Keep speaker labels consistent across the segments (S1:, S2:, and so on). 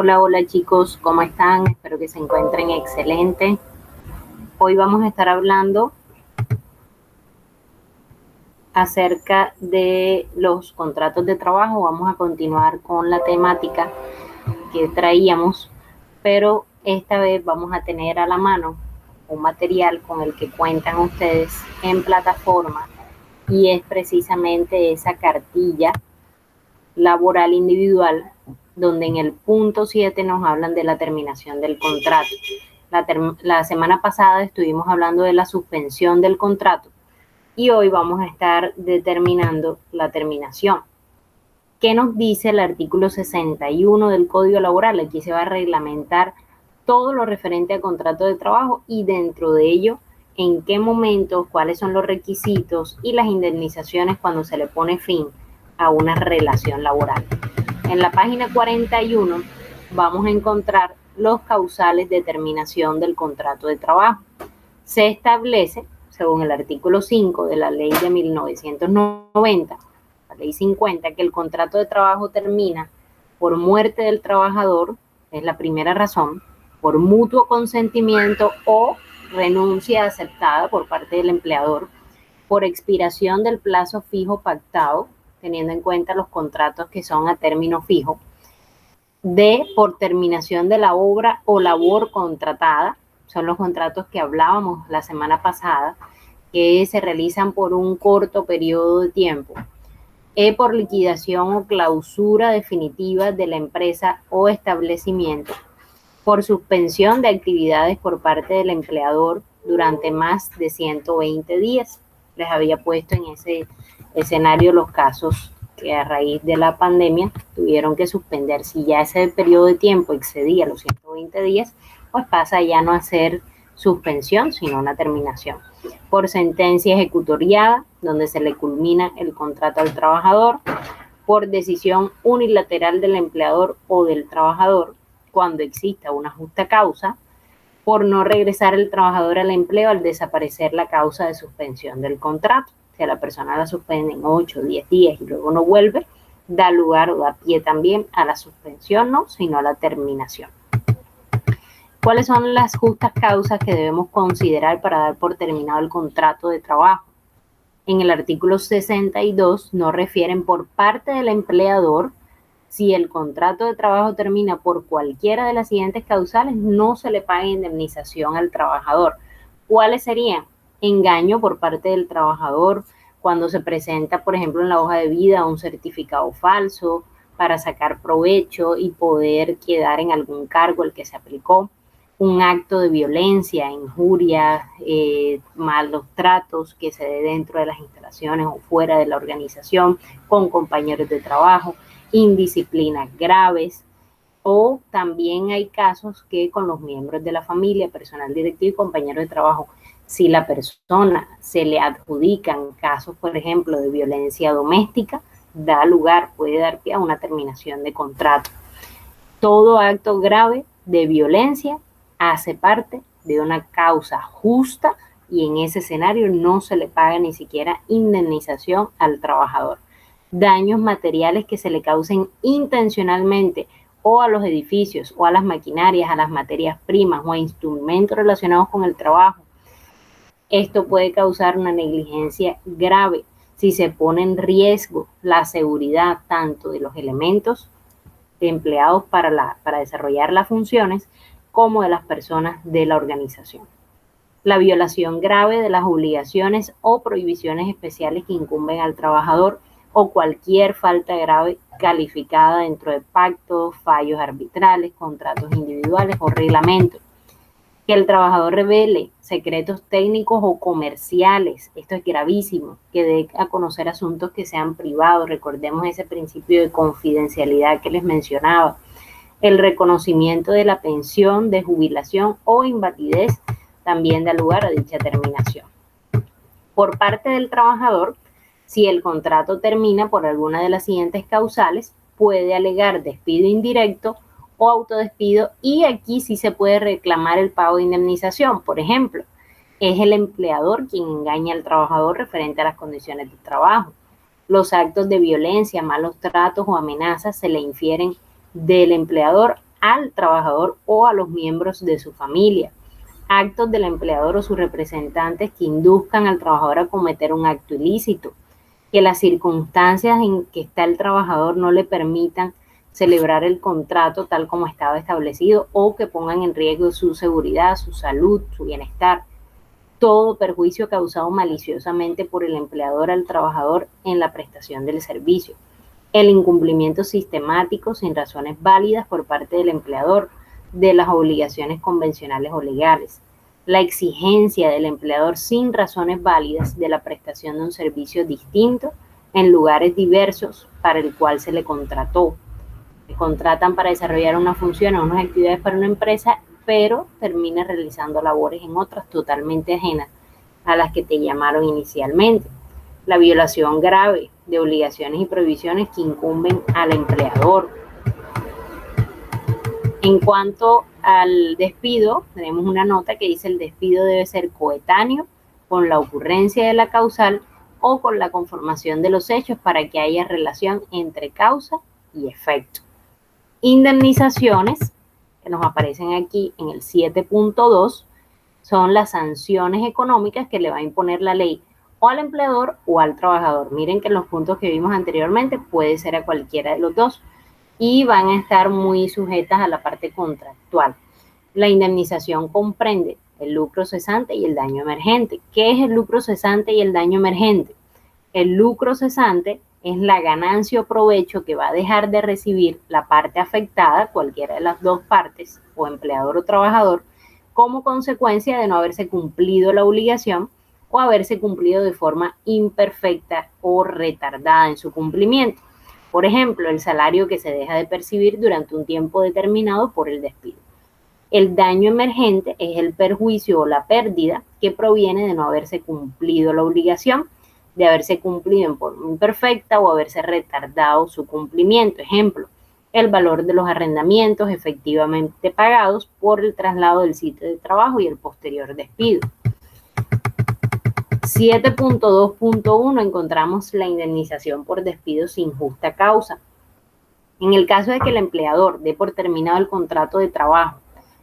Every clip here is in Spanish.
S1: Hola, hola chicos, ¿cómo están? Espero que se encuentren excelente. Hoy vamos a estar hablando acerca de los contratos de trabajo. Vamos a continuar con la temática que traíamos, pero esta vez vamos a tener a la mano un material con el que cuentan ustedes en plataforma y es precisamente esa cartilla laboral individual donde en el punto 7 nos hablan de la terminación del contrato. La semana pasada estuvimos hablando de la suspensión del contrato y hoy vamos a estar determinando la terminación. ¿Qué nos dice el artículo 61 del Código Laboral? Aquí se va a reglamentar todo lo referente a contrato de trabajo y dentro de ello en qué momentos, cuáles son los requisitos y las indemnizaciones cuando se le pone fin a una relación laboral. En la página 41 vamos a encontrar los causales de terminación del contrato de trabajo. Se establece, según el artículo 5 de la ley de 1990, la ley 50, que el contrato de trabajo termina por muerte del trabajador, es la primera razón, por mutuo consentimiento o renuncia aceptada por parte del empleador, por expiración del plazo fijo pactado, teniendo en cuenta los contratos que son a término fijo, por terminación de la obra o labor contratada, son los contratos que hablábamos la semana pasada, que se realizan por un corto periodo de tiempo, por liquidación o clausura definitiva de la empresa o establecimiento, por suspensión de actividades por parte del empleador durante más de 120 días. Les había puesto en ese escenario los casos que a raíz de la pandemia tuvieron que suspender. Si ya ese periodo de tiempo excedía los 120 días, pues pasa ya no a ser suspensión, sino una terminación. Por sentencia ejecutoriada, donde se le culmina el contrato al trabajador, por decisión unilateral del empleador o del trabajador, cuando exista una justa causa, por no regresar el trabajador al empleo al desaparecer la causa de suspensión del contrato. Si a la persona la suspenden 8 o 10 días y luego no vuelve, da lugar o da pie también a la suspensión, no, sino a la terminación. ¿Cuáles son las justas causas que debemos considerar para dar por terminado el contrato de trabajo? En el artículo 62 nos refieren por parte del empleador. Si el contrato de trabajo termina por cualquiera de las siguientes causales, no se le paga indemnización al trabajador. ¿Cuáles serían? Engaño por parte del trabajador, cuando se presenta, por ejemplo, en la hoja de vida un certificado falso para sacar provecho y poder quedar en algún cargo al que se aplicó. Un acto de violencia, injuria, malos tratos que se dé dentro de las instalaciones o fuera de la organización con compañeros de trabajo, indisciplinas graves, o también hay casos que con los miembros de la familia, personal directivo y compañeros de trabajo, si la persona se le adjudican casos, por ejemplo, de violencia doméstica, da lugar, puede dar pie a una terminación de contrato. Todo acto grave de violencia hace parte de una causa justa y en ese escenario no se le paga ni siquiera indemnización al trabajador. Daños materiales que se le causen intencionalmente o a los edificios o a las maquinarias, a las materias primas o a instrumentos relacionados con el trabajo. Esto puede causar una negligencia grave si se pone en riesgo la seguridad tanto de los elementos empleados para desarrollar las funciones como de las personas de la organización. La violación grave de las obligaciones o prohibiciones especiales que incumben al trabajador o cualquier falta grave calificada dentro de pactos, fallos arbitrales, contratos individuales o reglamentos. Que el trabajador revele secretos técnicos o comerciales, esto es gravísimo, que dé a conocer asuntos que sean privados, recordemos ese principio de confidencialidad que les mencionaba. El reconocimiento de la pensión de jubilación o invalidez también da lugar a dicha terminación. Por parte del trabajador, si el contrato termina por alguna de las siguientes causales, puede alegar despido indirecto o autodespido y aquí sí se puede reclamar el pago de indemnización. Por ejemplo, es el empleador quien engaña al trabajador referente a las condiciones de trabajo. Los actos de violencia, malos tratos o amenazas se le infieren del empleador al trabajador o a los miembros de su familia. Actos del empleador o sus representantes que induzcan al trabajador a cometer un acto ilícito, que las circunstancias en que está el trabajador no le permitan celebrar el contrato tal como estaba establecido o que pongan en riesgo su seguridad, su salud, su bienestar. Todo perjuicio causado maliciosamente por el empleador al trabajador en la prestación del servicio. El incumplimiento sistemático sin razones válidas por parte del empleador de las obligaciones convencionales o legales. La exigencia del empleador sin razones válidas de la prestación de un servicio distinto en lugares diversos para el cual se le contrató. Se contratan para desarrollar una función o unas actividades para una empresa, pero termina realizando labores en otras totalmente ajenas a las que te llamaron inicialmente. La violación grave de obligaciones y prohibiciones que incumben al empleador. En cuanto al despido, tenemos una nota que dice el despido debe ser coetáneo con la ocurrencia de la causal o con la conformación de los hechos para que haya relación entre causa y efecto. Indemnizaciones, que nos aparecen aquí en el 7.2, son las sanciones económicas que le va a imponer la ley o al empleador o al trabajador. Miren que en los puntos que vimos anteriormente puede ser a cualquiera de los dos y van a estar muy sujetas a la parte contractual. La indemnización comprende el lucro cesante y el daño emergente. ¿Qué es el lucro cesante y el daño emergente? El lucro cesante es la ganancia o provecho que va a dejar de recibir la parte afectada, cualquiera de las dos partes, o empleador o trabajador, como consecuencia de no haberse cumplido la obligación o haberse cumplido de forma imperfecta o retardada en su cumplimiento. Por ejemplo, el salario que se deja de percibir durante un tiempo determinado por el despido. El daño emergente es el perjuicio o la pérdida que proviene de no haberse cumplido la obligación, de haberse cumplido en forma imperfecta o haberse retardado su cumplimiento. Ejemplo, el valor de los arrendamientos efectivamente pagados por el traslado del sitio de trabajo y el posterior despido. 7.2.1 encontramos la indemnización por despido sin justa causa. En el caso de que el empleador dé por terminado el contrato de trabajo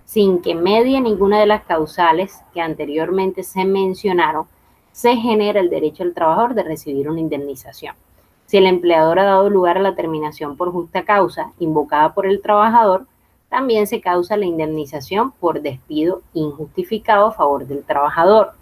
S1: sin que medie ninguna de las causales que anteriormente se mencionaron, se genera el derecho del trabajador de recibir una indemnización. Si el empleador ha dado lugar a la terminación por justa causa invocada por el trabajador, también se causa la indemnización por despido injustificado a favor del trabajador.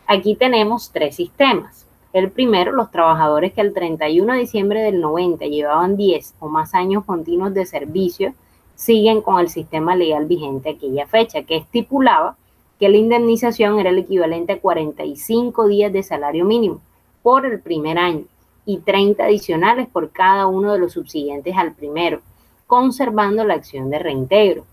S1: Aquí tenemos tres sistemas. El primero, los trabajadores que al 31 de diciembre del 90 llevaban 10 o más años continuos de servicio, siguen con el sistema legal vigente aquella fecha, que estipulaba que la indemnización era el equivalente a 45 días de salario mínimo por el primer año y 30 adicionales por cada uno de los subsiguientes al primero, conservando la acción de reintegro.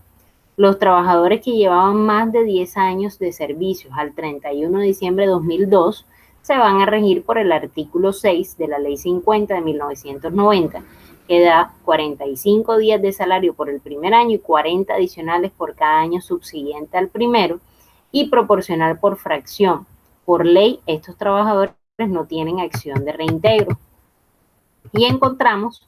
S1: Los trabajadores que llevaban más de 10 años de servicios al 31 de diciembre de 2002 se van a regir por el artículo 6 de la Ley 50 de 1990, que da 45 días de salario por el primer año y 40 adicionales por cada año subsiguiente al primero, y proporcional por fracción. Por ley, estos trabajadores no tienen acción de reintegro. Y encontramos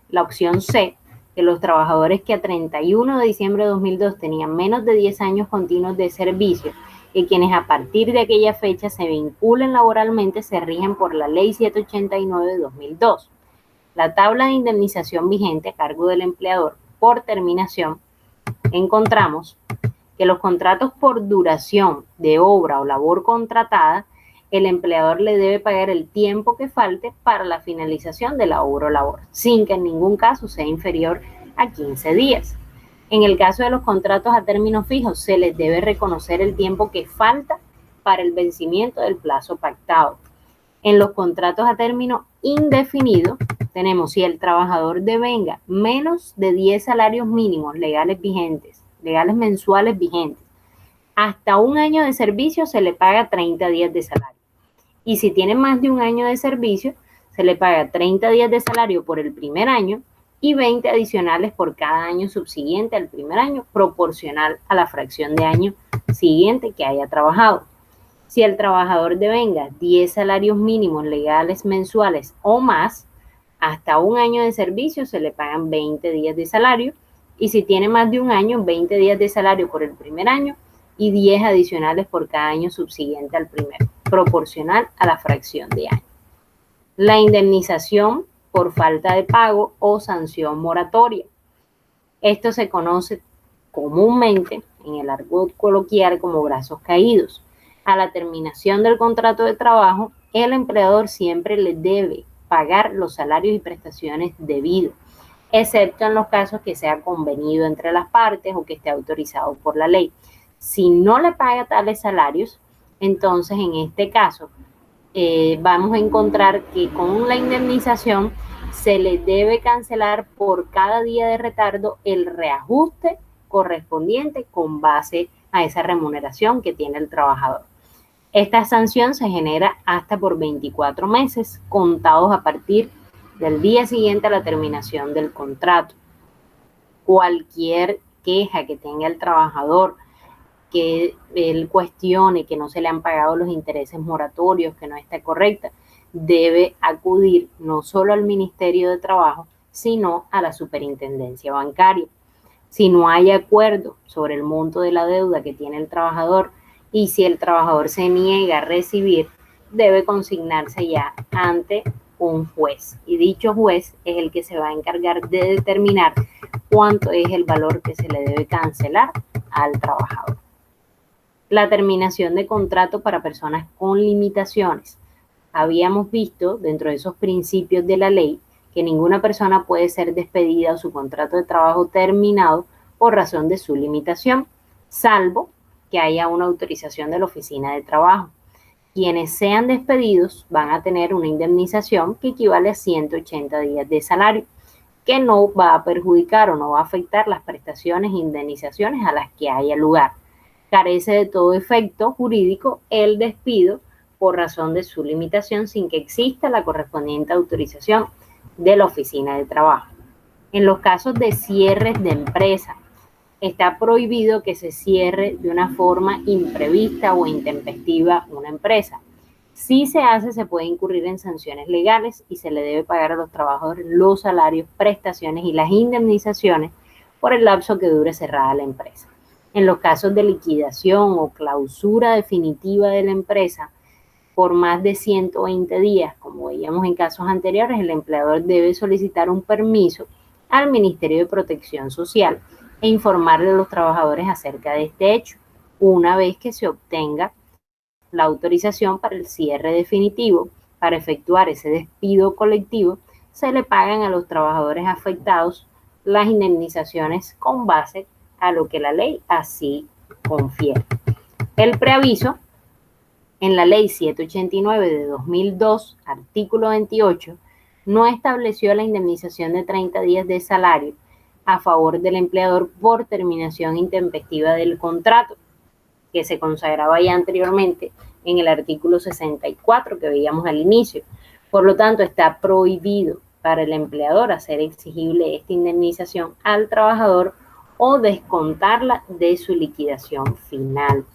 S1: la opción C, que los trabajadores que a 31 de diciembre de 2002 tenían menos de 10 años continuos de servicio y quienes a partir de aquella fecha se vinculen laboralmente se rigen por la Ley 789 de 2002. La tabla de indemnización vigente a cargo del empleador por terminación, encontramos que los contratos por duración de obra o labor contratada, el empleador le debe pagar el tiempo que falte para la finalización de la obra o labor, sin que en ningún caso sea inferior a 15 días. En el caso de los contratos a término fijo, se les debe reconocer el tiempo que falta para el vencimiento del plazo pactado. En los contratos a término indefinido, tenemos si el trabajador devenga menos de 10 salarios mínimos legales vigentes, legales mensuales vigentes, hasta un año de servicio se le paga 30 días de salario. Y si tiene más de un año de servicio, se le paga 30 días de salario por el primer año y 20 adicionales por cada año subsiguiente al primer año, proporcional a la fracción de año siguiente que haya trabajado. Si el trabajador devenga 10 salarios mínimos legales mensuales o más, hasta un año de servicio se le pagan 20 días de salario Y si tiene más de un año, 20 días de salario por el primer año y 10 adicionales por cada año subsiguiente al primero, proporcional a la fracción de año. La indemnización por falta de pago o sanción moratoria. Esto se conoce comúnmente en el argot coloquial como brazos caídos. A la terminación del contrato de trabajo, el empleador siempre le debe pagar los salarios y prestaciones debidos, excepto en los casos que sea convenido entre las partes o que esté autorizado por la ley. Si no le paga tales salarios, entonces en este caso vamos a encontrar que con la indemnización se le debe cancelar por cada día de retardo el reajuste correspondiente con base a esa remuneración que tiene el trabajador. Esta sanción se genera hasta por 24 meses contados a partir del día siguiente a la terminación del contrato. Cualquier queja que tenga el trabajador, que él cuestione que no se le han pagado los intereses moratorios, que no está correcta, debe acudir no solo al Ministerio de Trabajo, sino a la Superintendencia Bancaria. Si no hay acuerdo sobre el monto de la deuda que tiene el trabajador y si el trabajador se niega a recibir, debe consignarse ya ante un juez. Y dicho juez es el que se va a encargar de determinar cuánto es el valor que se le debe cancelar al trabajador. La terminación de contrato para personas con limitaciones. Habíamos visto dentro de esos principios de la ley que ninguna persona puede ser despedida o su contrato de trabajo terminado por razón de su limitación, salvo que haya una autorización de la oficina de trabajo. Quienes sean despedidos van a tener una indemnización que equivale a 180 días de salario, que no va a perjudicar o no va a afectar las prestaciones e indemnizaciones a las que haya lugar. Carece de todo efecto jurídico el despido por razón de su limitación sin que exista la correspondiente autorización de la oficina de trabajo. En los casos de cierres de empresa, está prohibido que se cierre de una forma imprevista o intempestiva una empresa. Si se hace, se puede incurrir en sanciones legales y se le debe pagar a los trabajadores los salarios, prestaciones y las indemnizaciones por el lapso que dure cerrada la empresa. En los casos de liquidación o clausura definitiva de la empresa por más de 120 días, como veíamos en casos anteriores, el empleador debe solicitar un permiso al Ministerio de Protección Social e informarle a los trabajadores acerca de este hecho. Una vez que se obtenga la autorización para el cierre definitivo, para efectuar ese despido colectivo, se le pagan a los trabajadores afectados las indemnizaciones con base a lo que la ley así confiere. El preaviso, en la ley 789 de 2002, artículo 28, no estableció la indemnización de 30 días de salario a favor del empleador por terminación intempestiva del contrato, que se consagraba ya anteriormente en el artículo 64 que veíamos al inicio. Por lo tanto, está prohibido para el empleador hacer exigible esta indemnización al trabajador o descontarla de su liquidación final.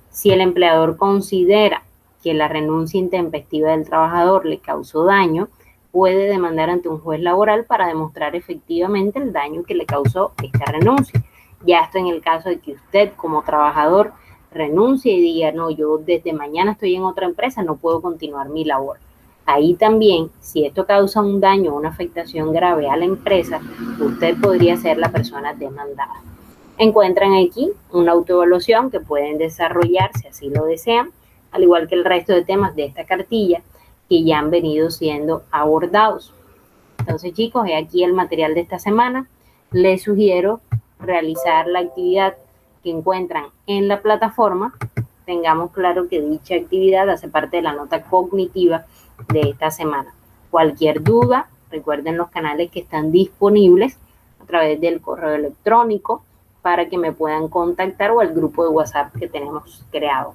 S1: Si el empleador considera que la renuncia intempestiva del trabajador le causó daño, puede demandar ante un juez laboral para demostrar efectivamente el daño que le causó esta renuncia. Ya esto en el caso de que usted como trabajador renuncie y diga, no, yo desde mañana estoy en otra empresa, no puedo continuar mi labor. Ahí también, si esto causa un daño o una afectación grave a la empresa, usted podría ser la persona demandada. Encuentran aquí una autoevaluación que pueden desarrollar si así lo desean, al igual que el resto de temas de esta cartilla que ya han venido siendo abordados. Entonces, chicos, he aquí el material de esta semana. Les sugiero realizar la actividad que encuentran en la plataforma. Tengamos claro que dicha actividad hace parte de la nota cognitiva de esta semana. Cualquier duda, recuerden los canales que están disponibles a través del correo electrónico para que me puedan contactar o el grupo de WhatsApp que tenemos creado.